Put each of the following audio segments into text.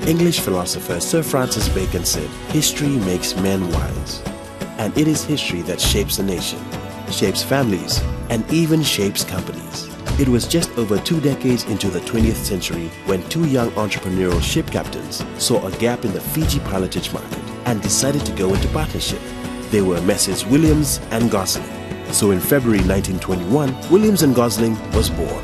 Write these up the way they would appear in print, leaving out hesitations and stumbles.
English philosopher Sir Francis Bacon said, "History makes men wise." And it is history that shapes a nation, shapes families, and even shapes companies. It was just over 2 decades into the 20th century when 2 young entrepreneurial ship captains saw a gap in the Fiji pilotage market and decided to go into partnership. They were Messrs. Williams and Gosling. So in February 1921, Williams and Gosling was born.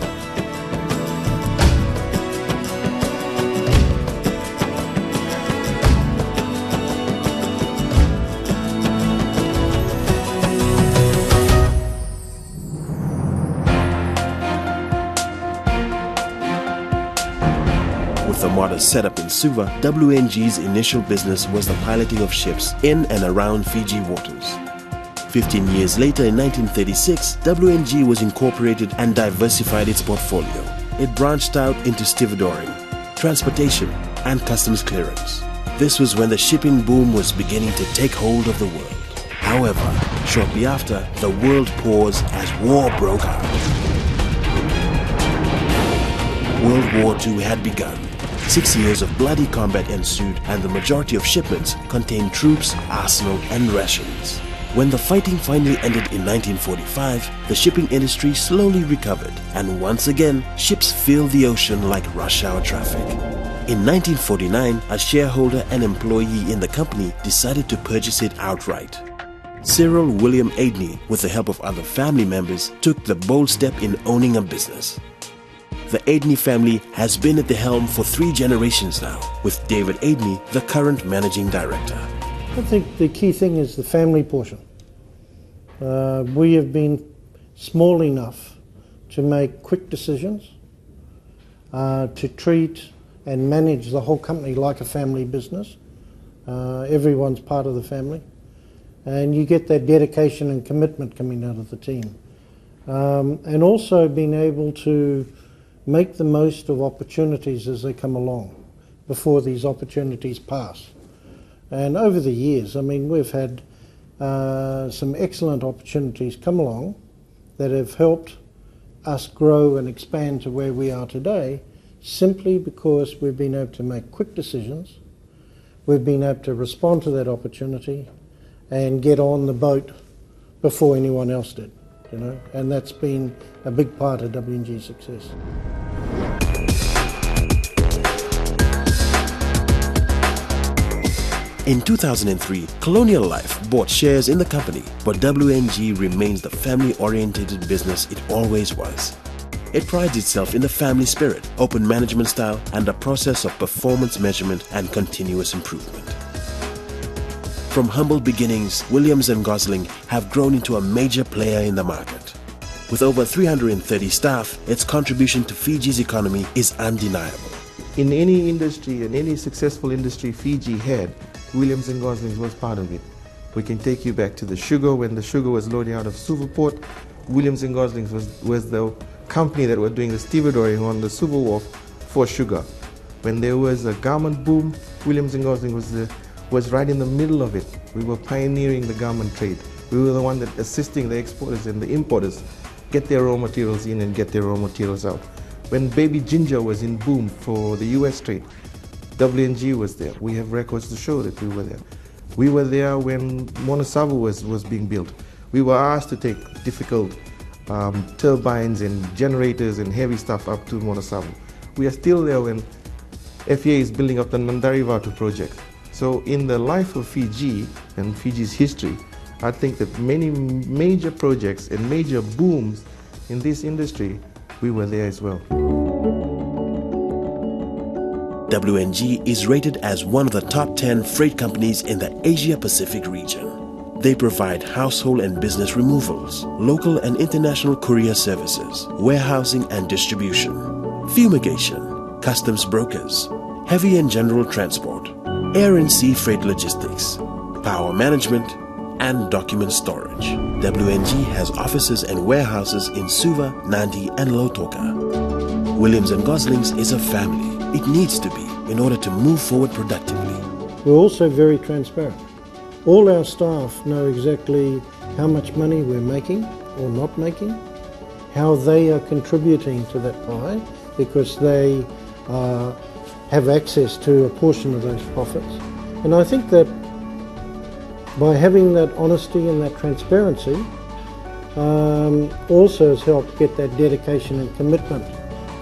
With a modest setup in Suva, WNG's initial business was the piloting of ships in and around Fiji waters. 15 years later, in 1936, WNG was incorporated and diversified its portfolio. It branched out into stevedoring, transportation, and customs clearance. This was when the shipping boom was beginning to take hold of the world. However, shortly after, the world paused as war broke out. World War II had begun. 6 years of bloody combat ensued, and the majority of shipments contained troops, arsenal, and rations. When the fighting finally ended in 1945, the shipping industry slowly recovered, and once again, ships filled the ocean like rush hour traffic. In 1949, a shareholder and employee in the company decided to purchase it outright. Cyril William Aidney, with the help of other family members, took the bold step in owning a business. The Aidney family has been at the helm for 3 generations now, with David Aidney, the current managing director. I think the key thing is the family portion. We have been small enough to make quick decisions, to treat and manage the whole company like a family business. Everyone's part of the family, and you get that dedication and commitment coming out of the team. And also being able to make the most of opportunities as they come along before these opportunities pass. And over the years, I mean, we've had some excellent opportunities come along that have helped us grow and expand to where we are today, simply because we've been able to make quick decisions, we've been able to respond to that opportunity and get on the boat before anyone else did. You know, and that's been a big part of WNG's success. In 2003, Colonial Life bought shares in the company, but WNG remains the family-oriented business it always was. It prides itself in the family spirit, open management style, and a process of performance measurement and continuous improvement. From humble beginnings, Williams and Gosling have grown into a major player in the market. With over 330 staff, its contribution to Fiji's economy is undeniable. In any industry, and any successful industry Fiji had, Williams and Gosling was part of it. We can take you back to the sugar. When the sugar was loading out of Suva port, Williams and Gosling was the company that were doing the stevedoring on the Suva wharf for sugar. When there was a garment boom, Williams and Gosling was right in the middle of it. We were pioneering the garment trade. We were the one that assisting the exporters and the importers get their raw materials in and get their raw materials out. When baby ginger was in boom for the US trade, WNG was there. We have records to show that we were there. We were there when Monosavu was being built. We were asked to take difficult turbines and generators and heavy stuff up to Monosavu. We are still there when FEA is building up the Nandarivatu project. So in the life of Fiji and Fiji's history, I think that many major projects and major booms in this industry, we were there as well. WNG is rated as one of the top 10 freight companies in the Asia-Pacific region. They provide household and business removals, local and international courier services, warehousing and distribution, fumigation, customs brokers, heavy and general transport, air and sea freight logistics, power management, and document storage. WNG has offices and warehouses in Suva, Nadi, and Lautoka. Williams and Gosling's is a family. It needs to be in order to move forward productively. We're also very transparent. All our staff know exactly how much money we're making or not making, how they are contributing to that pie, because they are have access to a portion of those profits. And I think that by having that honesty and that transparency also has helped get that dedication and commitment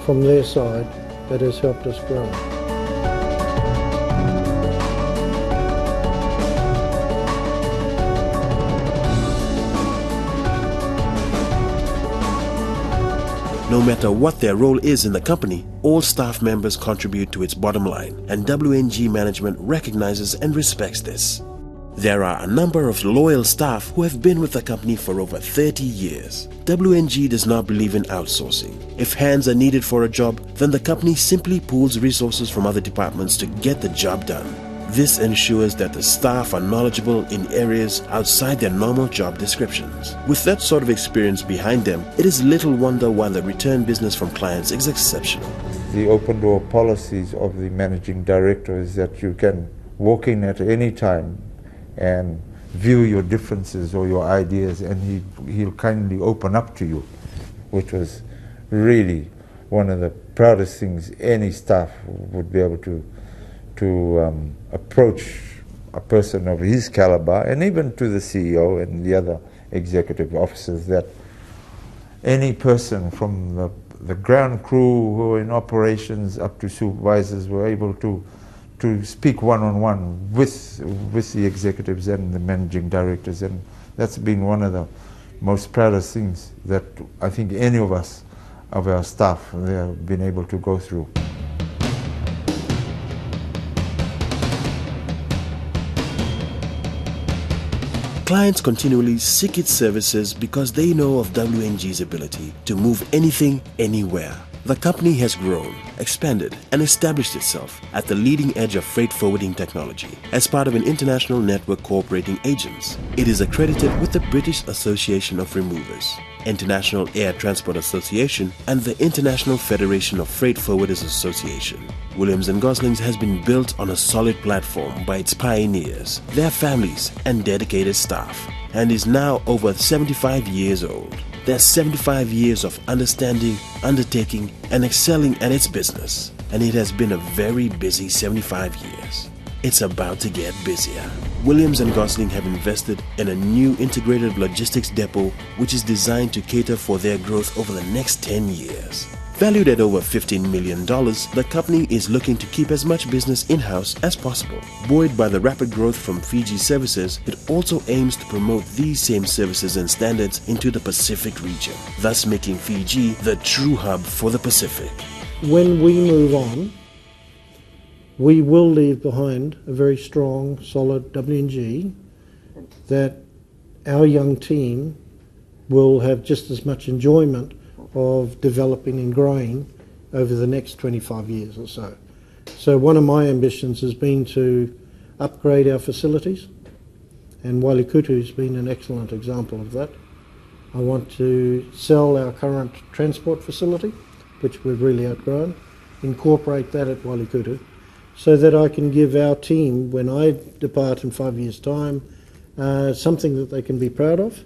from their side that has helped us grow. No matter what their role is in the company, all staff members contribute to its bottom line, and WNG management recognizes and respects this. There are a number of loyal staff who have been with the company for over 30 years. WNG does not believe in outsourcing. If hands are needed for a job, then the company simply pools resources from other departments to get the job done. This ensures that the staff are knowledgeable in areas outside their normal job descriptions. With that sort of experience behind them, it is little wonder why the return business from clients is exceptional. The open door policies of the managing director is that you can walk in at any time and view your differences or your ideas, and he'll kindly open up to you, which was really one of the proudest things any staff would be able to approach a person of his caliber, and even to the CEO and the other executive officers, that any person from the ground crew who are in operations up to supervisors were able to speak one-on-one with the executives and the managing directors, and that's been one of the most proudest things that I think any of us, of our staff, have been able to go through. Clients continually seek its services because they know of WNG's ability to move anything, anywhere. The company has grown, expanded, and established itself at the leading edge of freight forwarding technology as part of an international network cooperating agents. It is accredited with the British Association of Removers, International Air Transport Association, and the International Federation of Freight Forwarders Association. Williams & Gosling has been built on a solid platform by its pioneers, their families, and dedicated staff, and is now over 75 years old. There's 75 years of understanding, undertaking, and excelling at its business, and it has been a very busy 75 years. It's about to get busier. Williams & Gosling have invested in a new integrated logistics depot which is designed to cater for their growth over the next 10 years. Valued at over $15 million, the company is looking to keep as much business in-house as possible. Buoyed by the rapid growth from Fiji services, it also aims to promote these same services and standards into the Pacific region, thus making Fiji the true hub for the Pacific. When we move on, we will leave behind a very strong, solid WNG that our young team will have just as much enjoyment of developing and growing over the next 25 years or so. So one of my ambitions has been to upgrade our facilities, and Walikutu has been an excellent example of that. I want to sell our current transport facility, which we've really outgrown, incorporate that at Walikutu, so that I can give our team, when I depart in 5 years' time, something that they can be proud of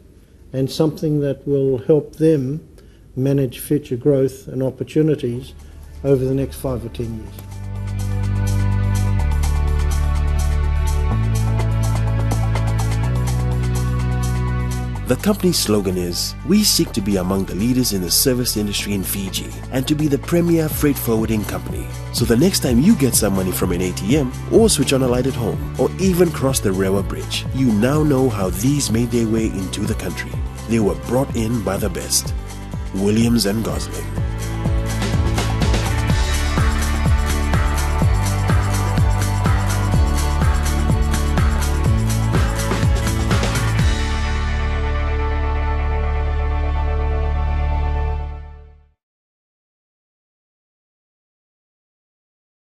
and something that will help them manage future growth and opportunities over the next 5 or 10 years. The company's slogan is, "We seek to be among the leaders in the service industry in Fiji and to be the premier freight forwarding company." So the next time you get some money from an ATM or switch on a light at home or even cross the Rewa Bridge, you now know how these made their way into the country. They were brought in by the best. Williams & Gosling.